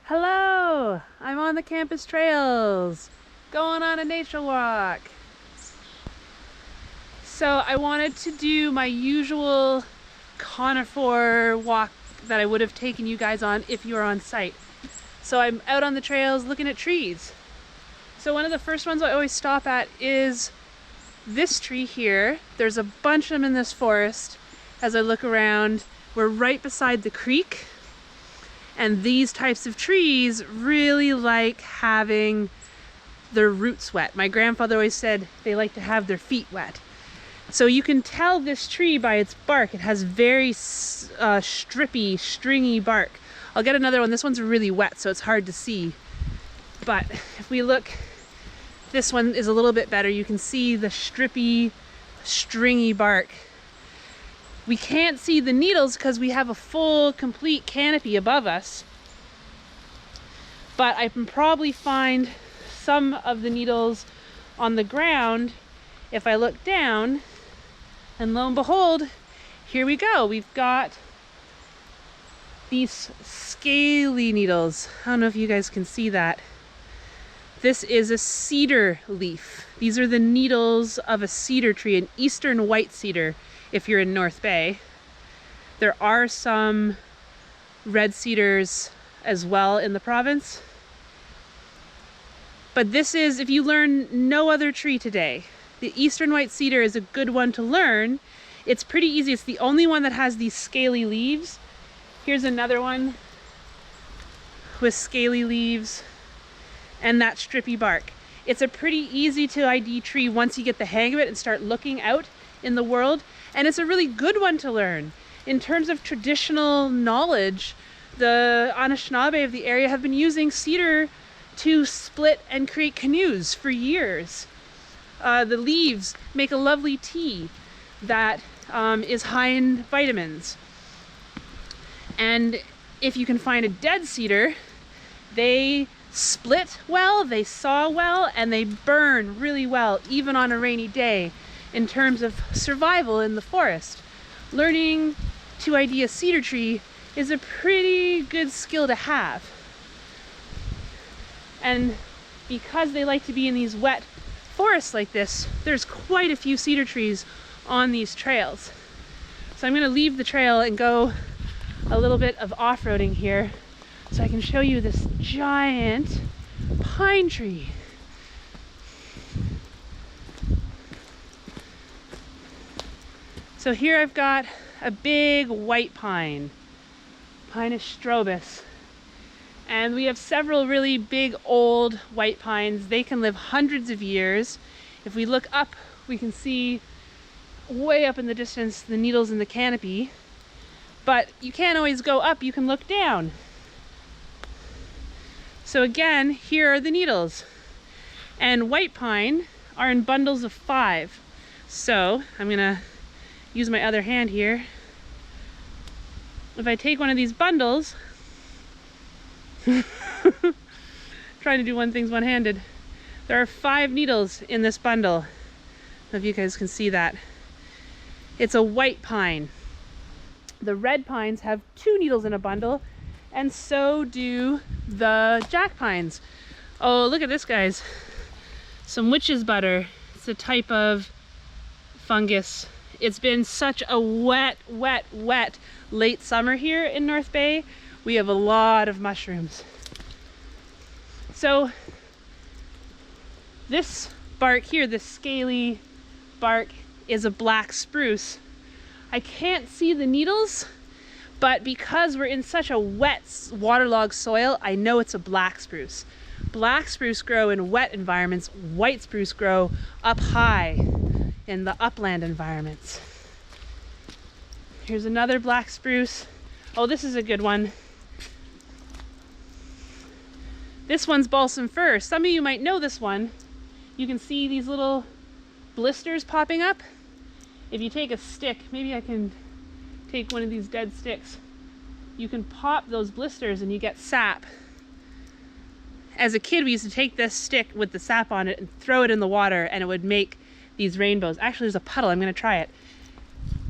Hello! I'm on the campus trails, going on a nature walk. So I wanted to do my usual conifer walk that I would have taken you guys on if you were on site. So I'm out on the trails looking at trees. So one of the first ones I always stop at is this tree here. There's a bunch of them in this forest. As I look around, we're right beside the creek. And these types of trees really like having their roots wet. My grandfather always said they like to have their feet wet. So you can tell this tree by its bark. It has very strippy, stringy bark. I'll get another one. This one's really wet, so it's hard to see. But if we look, this one is a little bit better. You can see the strippy, stringy bark. We can't see the needles because we have a full, complete canopy above us. But I can probably find some of the needles on the ground if I look down. And lo and behold, here we go. We've got these scaly needles. I don't know if you guys can see that. This is a cedar leaf. These are the needles of a cedar tree, an eastern white cedar. If you're in North Bay, there are some red cedars as well in the province. But this is, if you learn no other tree today, the eastern white cedar is a good one to learn. It's pretty easy. It's the only one that has these scaly leaves. Here's another one with scaly leaves and that strippy bark. It's a pretty easy to ID tree once you get the hang of it and start looking out in the world. And it's a really good one to learn. In terms of traditional knowledge, the Anishinaabe of the area have been using cedar to split and create canoes for years. The leaves make a lovely tea that is high in vitamins. And if you can find a dead cedar, they split well, they saw well, and they burn really well, even on a rainy day. In terms of survival in the forest, learning to ID a cedar tree is a pretty good skill to have. And because they like to be in these wet forests like this, there's quite a few cedar trees on these trails. So I'm going to leave the trail and go a little bit of off-roading here so I can show you this giant pine tree. So here I've got a big white pine, Pinus strobus. And we have several really big old white pines. They can live hundreds of years. If we look up, we can see way up in the distance the needles in the canopy. But you can't always go up, you can look down. So again, here are the needles. And white pine are in bundles of 5. So I'm gonna use my other hand here. If I take one of these bundles, trying to do one thing one-handed, there are 5 needles in this bundle. I don't know if you guys can see that. It's a white pine. The red pines have 2 needles in a bundle, and so do the jack pines. Oh, look at this, guys. Some witch's butter. It's a type of fungus. It's been such a wet late summer here in North Bay. We have a lot of mushrooms. So this bark here, this scaly bark, is a black spruce. I can't see the needles, but because we're in such a wet, waterlogged soil, I know it's a black spruce. Black spruce grow in wet environments. White spruce grow up high in the upland environments. Here's another black spruce. Oh, this is a good one. This one's balsam fir. Some of you might know this one. You can see these little blisters popping up. If you take a stick, maybe I can take one of these dead sticks. You can pop those blisters and you get sap. As a kid, we used to take this stick with the sap on it and throw it in the water, and it would make these rainbows. Actually, there's a puddle. I'm going to try it.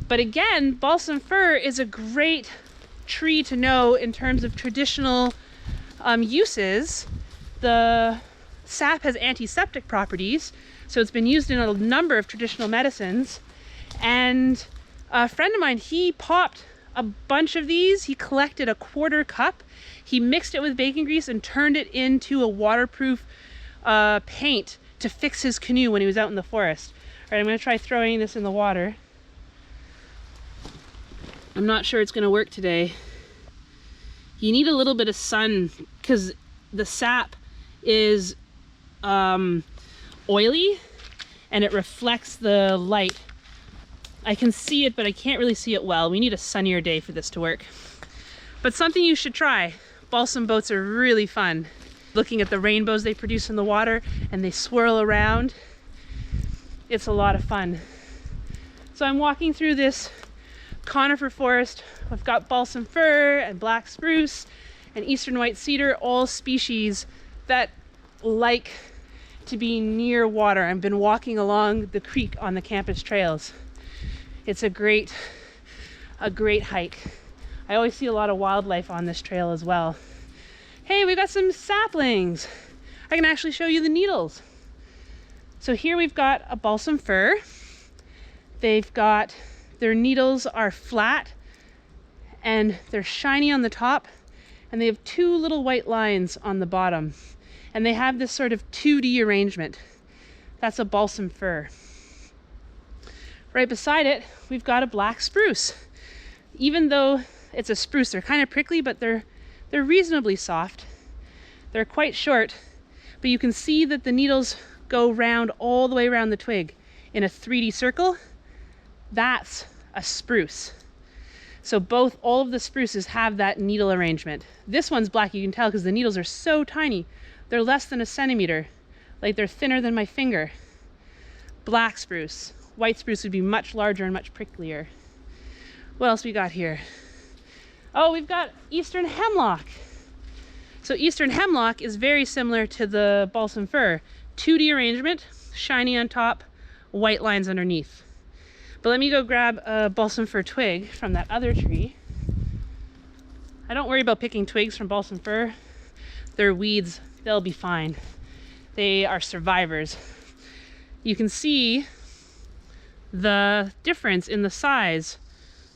But again, balsam fir is a great tree to know in terms of traditional uses, the sap has antiseptic properties, so it's been used in a number of traditional medicines. And a friend of mine, he popped a bunch of these. He collected a 1/4 cup. He mixed it with bacon grease and turned it into a waterproof paint to fix his canoe when he was out in the forest. All right, I'm going to try throwing this in the water. I'm not sure it's going to work today. You need a little bit of sun because the sap is oily and it reflects the light. I can see it, but I can't really see it well. We need a sunnier day for this to work. But something you should try. Balsam boats are really fun. Looking at the rainbows they produce in the water and they swirl around. It's a lot of fun. So I'm walking through this conifer forest. I've got balsam fir and black spruce and eastern white cedar, all species that like to be near water. I've been walking along the creek on the campus trails. It's a great hike. I always see a lot of wildlife on this trail as well. Hey, we got some saplings. I can actually show you the needles. So here we've got a balsam fir. Their needles are flat and they're shiny on the top, and they have 2 little white lines on the bottom. And they have this sort of 2D arrangement. That's a balsam fir. Right beside it, we've got a black spruce. Even though it's a spruce, they're kind of prickly, but they're reasonably soft. They're quite short, but you can see that the needles go round all the way around the twig in a 3D circle. That's a spruce. So all of the spruces have that needle arrangement. This one's black, you can tell, because the needles are so tiny. They're less than a centimeter. Like, they're thinner than my finger. Black spruce. White spruce would be much larger and much pricklier. What else we got here? Oh, we've got eastern hemlock. So eastern hemlock is very similar to the balsam fir. 2D arrangement, shiny on top, white lines underneath. But let me go grab a balsam fir twig from that other tree. I don't worry about picking twigs from balsam fir. They're weeds, they'll be fine. They are survivors. You can see the difference in the size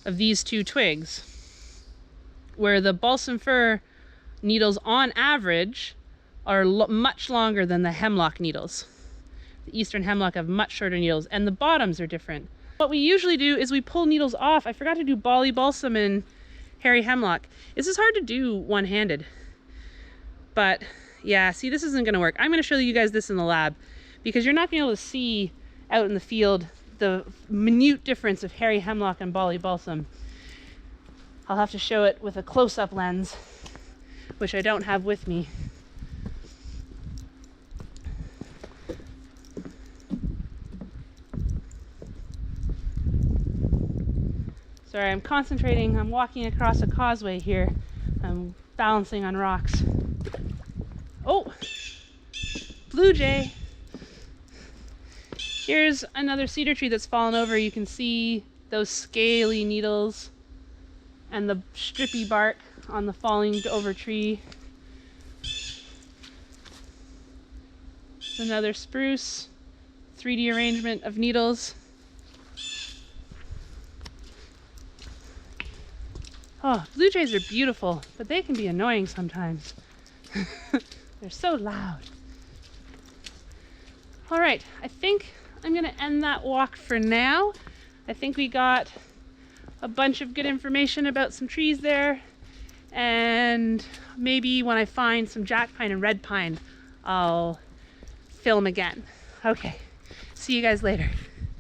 of these 2 twigs, where the balsam fir needles on average are much longer than the hemlock needles. The eastern hemlock have much shorter needles, and the bottoms are different. What we usually do is we pull needles off. I forgot to do Bali balsam and hairy hemlock. This is hard to do one-handed. But yeah, see, this isn't gonna work. I'm gonna show you guys this in the lab because you're not gonna be able to see out in the field the minute difference of hairy hemlock and Bali balsam. I'll have to show it with a close-up lens, which I don't have with me. Sorry, I'm concentrating. I'm walking across a causeway here. I'm balancing on rocks. Oh, blue jay. Here's another cedar tree that's fallen over. You can see those scaly needles and the strippy bark on the falling over tree. Another spruce, 3D arrangement of needles. Oh, blue jays are beautiful, but they can be annoying sometimes. They're so loud. All right, I think I'm gonna end that walk for now. I think we got a bunch of good information about some trees there, and maybe when I find some jack pine and red pine, I'll film again. Okay, see you guys later.